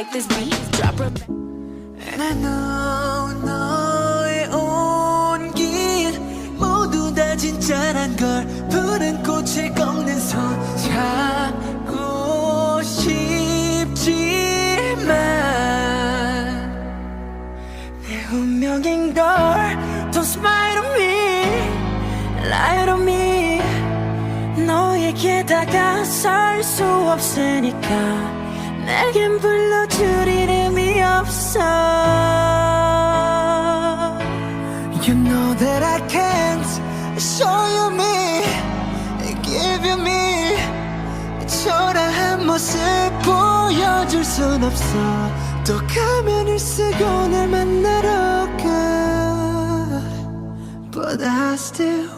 like this beat. Drop her. And I know 너의 온길 모두 다 진짜란 걸 푸른 꽃을 꺾는 손 잡고 싶지만 내 운명인 걸 Don't smile on me, lie on me 너에게 다가설 수 없으니까 내겐 불러줄 이름이 없어 You know that I can't show you me, give you me 초라한 모습 보여줄 순 없어 또 가면을 쓰고 날 만나러 가 But I still